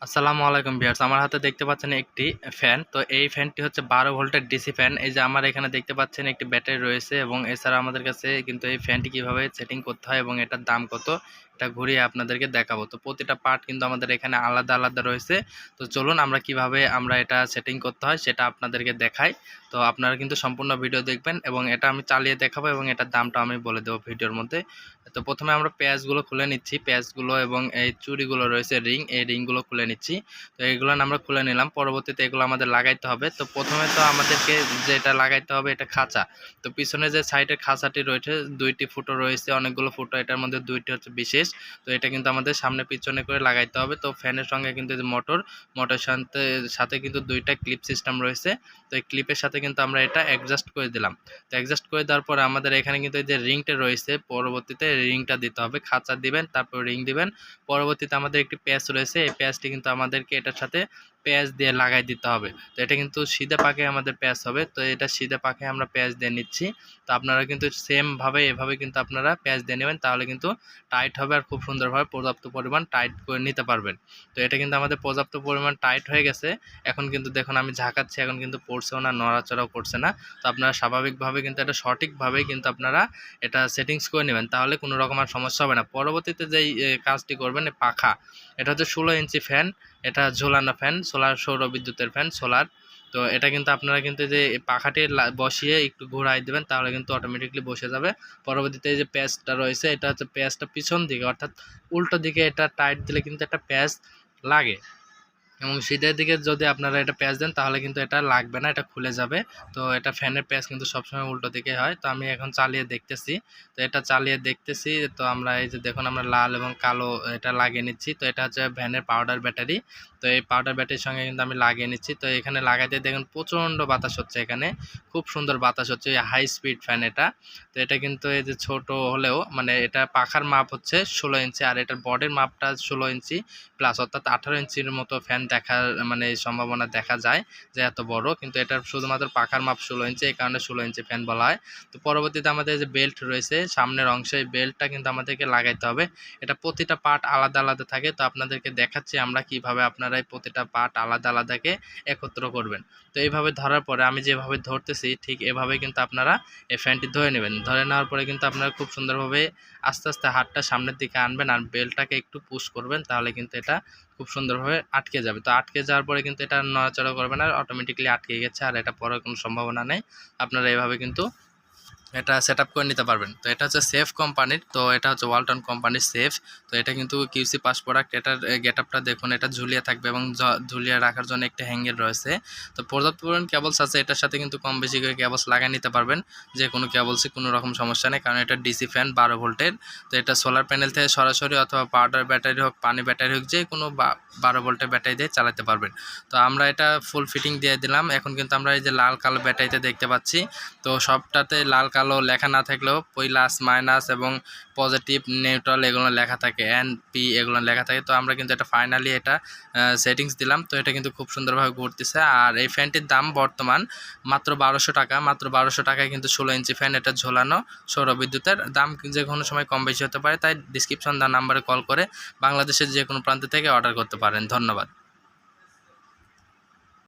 আসসালামু আলাইকুম ভিউয়ার্স, আমার হাতে দেখতে পাচ্ছেন একটি ফ্যান। তো এই ফ্যানটি হচ্ছে 12 ভোল্টের ডিসি ফ্যান। এই যে আমার এখানে দেখতে পাচ্ছেন একটি ব্যাটারি রয়েছে এবং এছাড়া আমাদের কাছে কিন্তু এই ফ্যানটি কিভাবে সেটিং করতে হয় এবং এটার দাম কত এটা ঘুরিয়ে আপনাদেরকে দেখাবো। তো প্রতিটা পার্ট কিন্তু আমাদের এখানে আলাদা আলাদা রয়েছে। তো চলুন আমরা কিভাবে এটা সেটিং করতে হয় সেটা আপনাদেরকে দেখাই। তো আপনারা কিন্তু সম্পূর্ণ ভিডিও দেখবেন এবং এটা আমি চালিয়ে দেখাবো এবং এটার দামটা আমি বলে দেবো ভিডিওর মধ্যে। তো প্রথমে আমরা পেঁয়াজগুলো খুলে নিচ্ছি, পেঁয়াজগুলো এবং এই চুড়িগুলো রয়েছে রিং, এই রিংগুলো খুলে নিচ্ছি। তো এগুলো আমরা খুলে নিলাম, পরবর্তীতে এগুলো আমাদের লাগাইতে হবে। তো প্রথমে তো আমাদেরকে যেটা লাগাইতে হবে এটা খাঁচা। তো পিছনে যে সাইডের খাঁচাটি রয়েছে দুইটি ফুটো রয়েছে, অনেকগুলো ফুটো, এটার মধ্যে দুইটি হচ্ছে বিশেষ। তো এটা কিন্তু আমাদের সামনে পিছনে করে লাগাইতে হবে। তো ফ্যানের সঙ্গে কিন্তু মোটর সাথে সাথে কিন্তু দুইটা ক্লিপ সিস্টেম রয়েছে। তো এই ক্লিপের সাথে কিন্তু আমরা এটা অ্যাডজাস্ট করে দিলাম। তো অ্যাডজাস্ট করে দেওয়ার পরে আমাদের এখানে কিন্তু এই যে রিংটা রয়েছে, পরবর্তীতে রিংটা দিতে হবে, খাঁচা দিবেন তারপর রিং দিবেন। পরবর্তীতে আমাদের একটি প্যাচ রয়েছে, এই প্যাচটি কিন্তু আমাদেরকে এটার সাথে পেঁয়াজ দিয়ে লাগাই দিতে হবে। তো এটা কিন্তু সিধে পাকে আমাদের পেঁয়াজ হবে। তো এটা সিধে পাকে আমরা পেঁয়াজ দিয়ে নিচ্ছি। তো আপনারা কিন্তু সেম ভাবে এভাবে কিন্তু আপনারা পেঁয়াজ দিয়ে নেবেন, তাহলে কিন্তু টাইট হবে আর খুব সুন্দরভাবে পর্যাপ্ত পরিমাণ টাইট করে নিতে পারবেন। তো এটা কিন্তু আমাদের পর্যাপ্ত পরিমাণ টাইট হয়ে গেছে। এখন কিন্তু দেখুন আমি ঝাঁকাচ্ছি, এখন কিন্তু পড়ছেও না, নড়াচড়াও করছে না। তো আপনারা স্বাভাবিকভাবে কিন্তু এটা সঠিকভাবেই কিন্তু আপনারা এটা সেটিংস করে নেবেন, তাহলে কোনো রকম আর সমস্যা হবে না। পরবর্তীতে যেই কাজটি করবেন, পাখা, এটা হচ্ছে 16 ইঞ্চি ফ্যান, এটা ঝোলানো ফ্যান, সৌর বিদ্যুতের ফ্যান, সোলার। তো এটা কিন্তু আপনারা কিন্তু যে পাখাটি বসিয়ে একটু ঘোরাই দেবেন, তাহলে কিন্তু অটোমেটিকলি বসে যাবে। পরবর্তীতে এই যে প্যাচটা রয়েছে, এটা হচ্ছে প্যাচটা পিছন দিকে, অর্থাৎ উল্টো দিকে এটা টাইট দিলে কিন্তু একটা প্যাচ লাগে এবং শীতের দিকে যদি আপনারা এটা প্যাচ দেন তাহলে কিন্তু এটা লাগবে না, এটা খুলে যাবে। তো এটা ফ্যানের প্যাচ কিন্তু সবসময় উল্টো দিকে হয়। তো আমি এখন চালিয়ে দেখতেছি। তো এটা চালিয়ে দেখতেছি, তো আমরা এই যে দেখুন আমরা লাল এবং কালো এটা লাগিয়ে নিচ্ছি। তো এটা হচ্ছে ভ্যানের পাউডার ব্যাটারি। তো এই পাউডার ব্যাটারির সঙ্গে কিন্তু আমি লাগিয়ে নিচ্ছি। তো এখানে লাগাইতে দেখুন প্রচণ্ড বাতাস হচ্ছে, এখানে খুব সুন্দর বাতাস হচ্ছে, হাই স্পিড ফ্যান এটা। তো এটা কিন্তু এই যে ছোট হলেও এটা পাখার মাপ হচ্ছে 16 ইঞ্চি আর এটার বডির মাপটা 16 ইঞ্চি প্লাস, অর্থাৎ 18 ইঞ্চির মতো ফ্যান দেখার সম্ভাবনা দেখা যায় যে এত বড়, কিন্তু এটার শুধুমাত্র পাখার মাপ 16 ইঞ্চি, এই কারণে 16 ইঞ্চি ফ্যান বলা হয়। তো পরবর্তীতে আমাদের যে বেল্ট রয়েছে সামনের অংশে, এই বেল্টটা কিন্তু আমাদেরকে লাগাইতে হবে। এটা প্রতিটা পার্ট আলাদা আলাদা থাকে। তো আপনাদেরকে দেখাচ্ছি আমরা কিভাবে আপনারা এই প্রতিটা পার্ট আলাদা আলাদাকে একত্র করবেন। তো এইভাবে ধরার পরে আমি যেভাবে ধরতেছি ঠিক এভাবে কিন্তু আপনারা এই ফ্যানটি ধরে নেবেন। ধরে নেওয়ার পরে কিন্তু আপনারা খুব সুন্দরভাবে আস্তে আস্তে হাতটা সামনের দিকে আনবেন আর বেল্টটাকে একটু পুশ করবেন, তাহলে কিন্তু এটা খুব সুন্দরভাবে আটকে যাবে। তো আটকে যাওয়ার পরে কিন্তু এটা নড়াচড়া করবে না, অটোমেটিকলি আটকে গেছে আর এটা পড়ার কোনো সম্ভাবনা নেই। আপনারা এভাবে কিন্তু এটা সেটআপ করে নিতে পারবেন। তো এটা হচ্ছে সেফ কোম্পানির, তো এটা হচ্ছে ওয়ালটন কোম্পানির সেফ। তো এটা কিন্তু কিউসি পাস প্রোডাক্ট। এটার গেটআপটা দেখুন, এটা ঝুলিয়ে থাকবে এবং ঝুলিয়ে রাখার জন্য একটা হ্যাঙ্গেল রয়েছে। তো পর্যাপ্ত পরিমাণ কেবলস আছে, এটার সাথে কিন্তু কম বেশি করে কেবলস লাগিয়ে নিতে পারবেন, যে কোনো কেবলসই কোনো রকম সমস্যা নেই, কারণ এটা ডিসি ফ্যান 12 ভোল্টের। তো এটা সোলার প্যানেল থেকে সরাসরি অথবা পাউডার ব্যাটারি হোক, পানি ব্যাটারি হোক, যে কোনো 12 ভোল্টের ব্যাটারি দিয়ে চালাতে পারবেন। তো আমরা এটা ফুল ফিটিং দিয়ে দিলাম। এখন কিন্তু আমরা এই যে লাল কালো ব্যাটারিতে দেখতে পাচ্ছি, তো সবটাতে লাল কালো লেখা না থাকলেও প্লাস মাইনাস এবং পজিটিভ নিউট্রাল এগুলো লেখা থাকে, এন পি এগুলো লেখা থাকে। তো আমরা কিন্তু এটা ফাইনালি এটা সেটিংস দিলাম। তো এটা কিন্তু খুব সুন্দরভাবে ঘুরতেছে। আর এই ফ্যানটির দাম বর্তমান মাত্র 1200 টাকা। মাত্র 1200 টাকায় কিন্তু 16 ইঞ্চি ফ্যান, এটা ঝোলানো সৌরবিদ্যুতের। দাম যে কোনো সময় কম বেশি হতে পারে, তাই ডিসক্রিপশন দেওয়া নাম্বারে কল করে বাংলাদেশের যে কোনো প্রান্ত থেকে অর্ডার করতে পারেন। ধন্যবাদ।